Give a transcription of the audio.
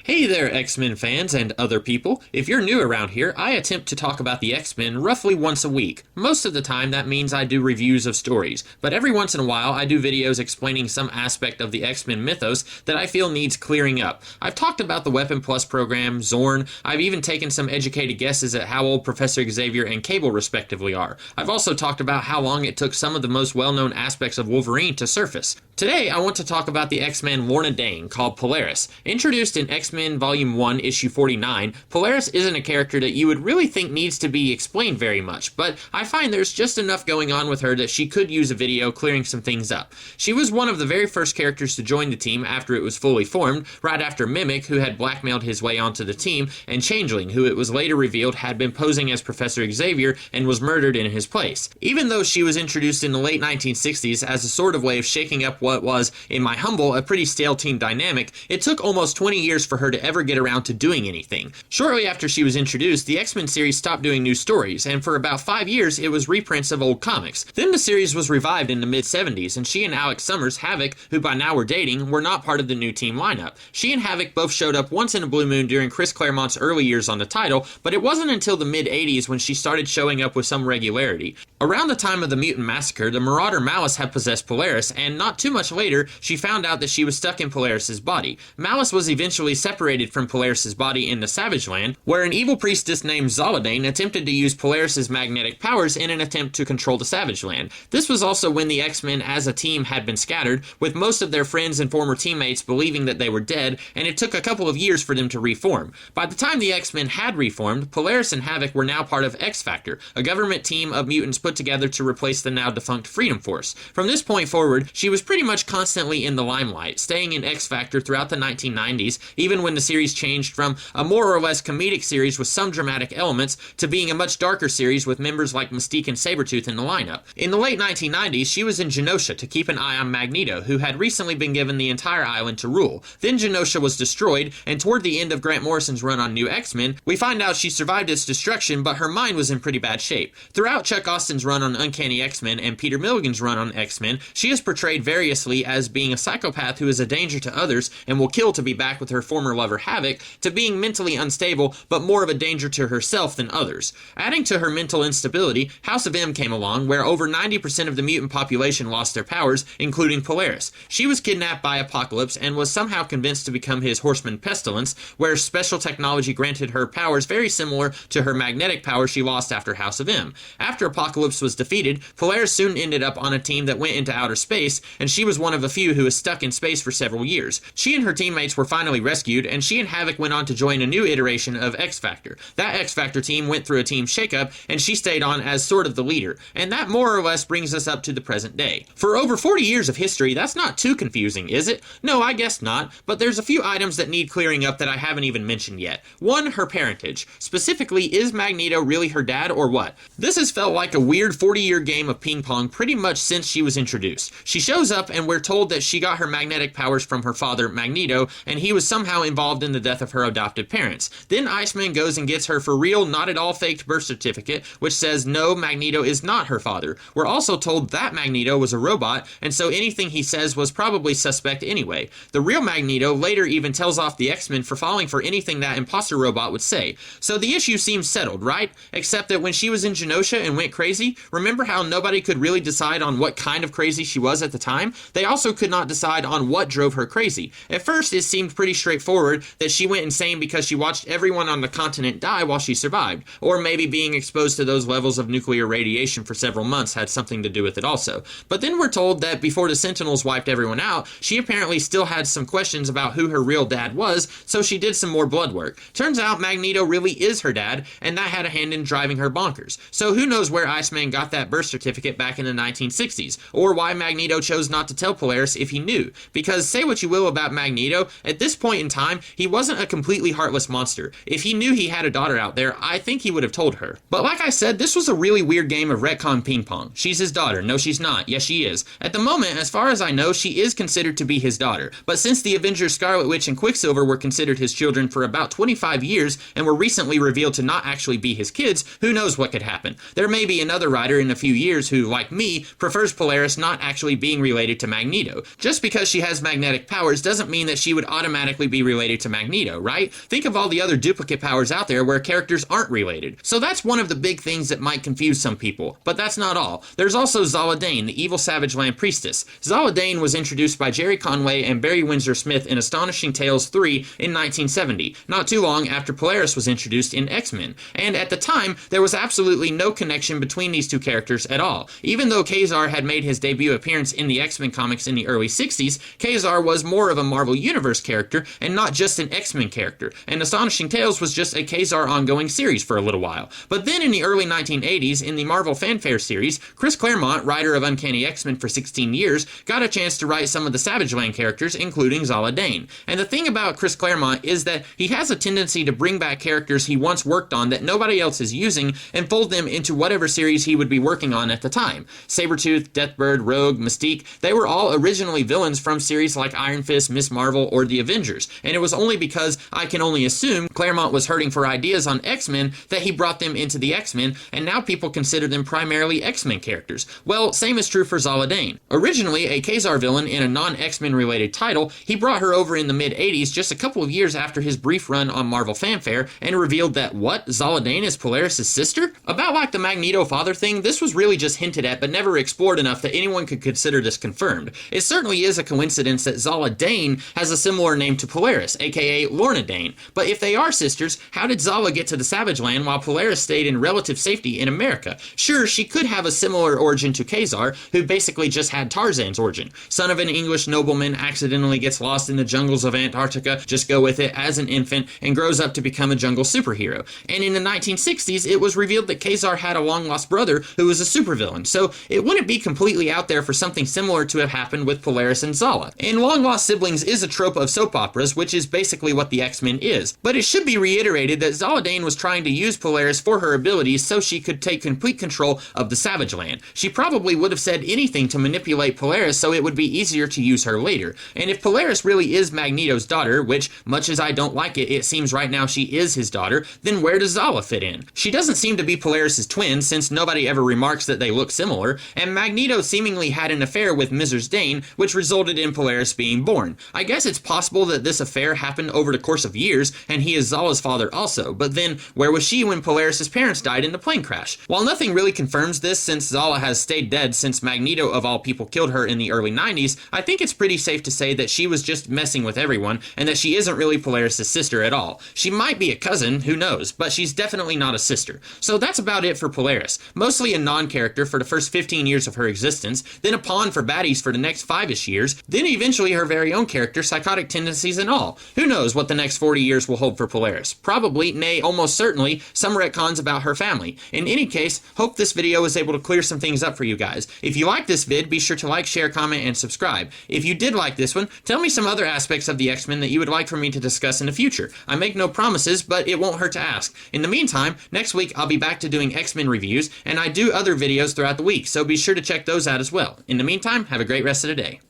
Hey there, X-Men fans and other people. If you're new around here, I attempt to talk about the X-Men roughly once a week. Most of the time, that means I do reviews of stories, but every once in a while, I do videos explaining some aspect of the X-Men mythos that I feel needs clearing up. I've talked about the Weapon Plus program, Zorn. I've even taken some educated guesses at how old Professor Xavier and Cable respectively are. I've also talked about how long it took some of the most well-known aspects of Wolverine to surface. Today, I want to talk about the X-Men Lorna Dane, called Polaris. Introduced in X-Men Volume 1, Issue 49, Polaris isn't a character that you would really think needs to be explained very much, but I find there's just enough going on with her that she could use a video clearing some things up. She was one of the very first characters to join the team after it was fully formed, right after Mimic, who had blackmailed his way onto the team, and Changeling, who it was later revealed had been posing as Professor Xavier and was murdered in his place. Even though she was introduced in the late 1960s as a sort of way of shaking up what was, in my humble, a pretty stale team dynamic, it took almost 20 years for her to ever get around to doing anything. Shortly after she was introduced, the X-Men series stopped doing new stories, and for about 5 years it was reprints of old comics. Then the series was revived in the mid-70s, and she and Alex Summers, Havoc, who by now were dating, were not part of the new team lineup. She and Havoc both showed up once in a blue moon during Chris Claremont's early years on the title, but it wasn't until the mid-80s when she started showing up with some regularity. Around the time of the Mutant Massacre, the Marauder Malice had possessed Polaris, and not too much later, she found out that she was stuck in Polaris's body. Malice was eventually separated from Polaris's body in the Savage Land, where an evil priestess named Zoladane attempted to use Polaris's magnetic powers in an attempt to control the Savage Land. This was also when the X-Men as a team had been scattered, with most of their friends and former teammates believing that they were dead, and it took a couple of years for them to reform. By the time the X-Men had reformed, Polaris and Havoc were now part of X-Factor, a government team of mutants put together to replace the now defunct Freedom Force. From this point forward, she was pretty much constantly in the limelight, staying in X-Factor throughout the 1990s, even when the series changed from a more or less comedic series with some dramatic elements to being a much darker series with members like Mystique and Sabretooth in the lineup. In the late 1990s, she was in Genosha to keep an eye on Magneto, who had recently been given the entire island to rule. Then Genosha was destroyed, and toward the end of Grant Morrison's run on New X-Men, we find out she survived its destruction, but her mind was in pretty bad shape. Throughout Chuck Austin's run on Uncanny X-Men and Peter Milligan's run on X-Men, she is portrayed variously as being a psychopath who is a danger to others and will kill to be back with her former lover Havoc, to being mentally unstable but more of a danger to herself than others. Adding to her mental instability, House of M came along, where over 90% of the mutant population lost their powers, including Polaris. She was kidnapped by Apocalypse and was somehow convinced to become his Horseman Pestilence, where special technology granted her powers very similar to her magnetic powers she lost after House of M. After Apocalypse was defeated, Polaris soon ended up on a team that went into outer space, and she was one of a few who was stuck in space for several years. She and her teammates were finally rescued, and she and Havoc went on to join a new iteration of X-Factor. That X-Factor team went through a team shakeup, and she stayed on as sort of the leader, and that more or less brings us up to the present day. For over 40 years of history, that's not too confusing, is it? No, I guess not, but there's a few items that need clearing up that I haven't even mentioned yet. One, her parentage. Specifically, is Magneto really her dad or what? This has felt like a weird 40-year game of ping pong pretty much since she was introduced. She shows up and we're told that she got her magnetic powers from her father, Magneto, and he was somehow involved in the death of her adopted parents. Then Iceman goes and gets her for real, not at all faked birth certificate, which says no, Magneto is not her father. We're also told that Magneto was a robot, and so anything he says was probably suspect anyway. The real Magneto later even tells off the X-Men for falling for anything that imposter robot would say. So the issue seems settled, right? Except that when she was in Genosha and went crazy, remember how nobody could really decide on what kind of crazy she was at the time? They also could not decide on what drove her crazy. At first, it seemed pretty straightforward that she went insane because she watched everyone on the continent die while she survived, or maybe being exposed to those levels of nuclear radiation for several months had something to do with it also. But then we're told that before the Sentinels wiped everyone out, she apparently still had some questions about who her real dad was, so she did some more blood work. Turns out Magneto really is her dad, and that had a hand in driving her bonkers. So who knows where Iceman got that birth certificate back in the 1960s, or why Magneto chose not to tell Polaris if he knew. Because say what you will about Magneto, at this point in time, he wasn't a completely heartless monster. If he knew he had a daughter out there, I think he would have told her. But like I said, this was a really weird game of retcon ping pong. She's his daughter. No, she's not. Yes, she is. At the moment, as far as I know, she is considered to be his daughter. But since the Avengers Scarlet Witch and Quicksilver were considered his children for about 25 years and were recently revealed to not actually be his kids, who knows what could happen. There may be another writer in a few years who, like me, prefers Polaris not actually being related to Magneto. Just because she has magnetic powers doesn't mean that she would automatically be related related to Magneto, right? Think of all the other duplicate powers out there where characters aren't related. So that's one of the big things that might confuse some people. But that's not all. There's also Zala Dane, the evil Savage Land priestess. Zala Dane was introduced by Jerry Conway and Barry Windsor Smith in Astonishing Tales 3 in 1970, not too long after Polaris was introduced in X-Men. And at the time, there was absolutely no connection between these two characters at all. Even though Ka-Zar had made his debut appearance in the X-Men comics in the early 60s, Ka-Zar was more of a Marvel Universe character and not just an X-Men character, and Astonishing Tales was just a Ka-Zar ongoing series for a little while. But then in the early 1980s, in the Marvel Fanfare series, Chris Claremont, writer of Uncanny X-Men for 16 years, got a chance to write some of the Savage Land characters, including Zala Dane. And the thing about Chris Claremont is that he has a tendency to bring back characters he once worked on that nobody else is using and fold them into whatever series he would be working on at the time. Sabretooth, Deathbird, Rogue, Mystique, they were all originally villains from series like Iron Fist, Miss Marvel, or The Avengers. And it was only because, I can only assume, Claremont was hurting for ideas on X-Men that he brought them into the X-Men, and now people consider them primarily X-Men characters. Well, same is true for Zala Dane. Originally a Ka-Zar villain in a non-X-Men related title, he brought her over in the mid-80s just a couple of years after his brief run on Marvel Fanfare, and revealed that, what, Zala Dane is Polaris' sister? About like the Magneto father thing, this was really just hinted at but never explored enough that anyone could consider this confirmed. It certainly is a coincidence that Zala Dane has a similar name to Polaris, aka Lorna Dane. But if they are sisters, how did Zala get to the Savage Land while Polaris stayed in relative safety in America? Sure, she could have a similar origin to Ka-Zar, who basically just had Tarzan's origin. Son of an English nobleman, accidentally gets lost in the jungles of Antarctica, just go with it, as an infant, and grows up to become a jungle superhero. And in the 1960s, it was revealed that Ka-Zar had a long-lost brother who was a supervillain, so it wouldn't be completely out there for something similar to have happened with Polaris and Zala. And long-lost siblings is a trope of soap operas, which is basically what the X-Men is. But it should be reiterated that Zala Dane was trying to use Polaris for her abilities so she could take complete control of the Savage Land. She probably would have said anything to manipulate Polaris so it would be easier to use her later. And if Polaris really is Magneto's daughter, which, much as I don't like it, it seems right now she is his daughter, then where does Zala fit in? She doesn't seem to be Polaris' twin, since nobody ever remarks that they look similar, and Magneto seemingly had an affair with Mrs. Dane, which resulted in Polaris being born. I guess it's possible that this affair happened over the course of years, and he is Zala's father also, but then, where was she when Polaris' parents died in the plane crash? While nothing really confirms this, since Zala has stayed dead since Magneto of all people killed her in the early 90s, I think it's pretty safe to say that she was just messing with everyone, and that she isn't really Polaris' sister at all. She might be a cousin, who knows, but she's definitely not a sister. So that's about it for Polaris. Mostly a non-character for the first 15 years of her existence, then a pawn for baddies for the next 5-ish years, then eventually her very own character, psychotic tendencies and all. Who knows what the next 40 years will hold for Polaris? Probably, nay, almost certainly, some retcons about her family. In any case, hope this video was able to clear some things up for you guys. If you like this vid, be sure to like, share, comment, and subscribe. If you did like this one, tell me some other aspects of the X-Men that you would like for me to discuss in the future. I make no promises, but it won't hurt to ask. In the meantime, next week I'll be back to doing X-Men reviews, and I do other videos throughout the week, so be sure to check those out as well. In the meantime, have a great rest of the day.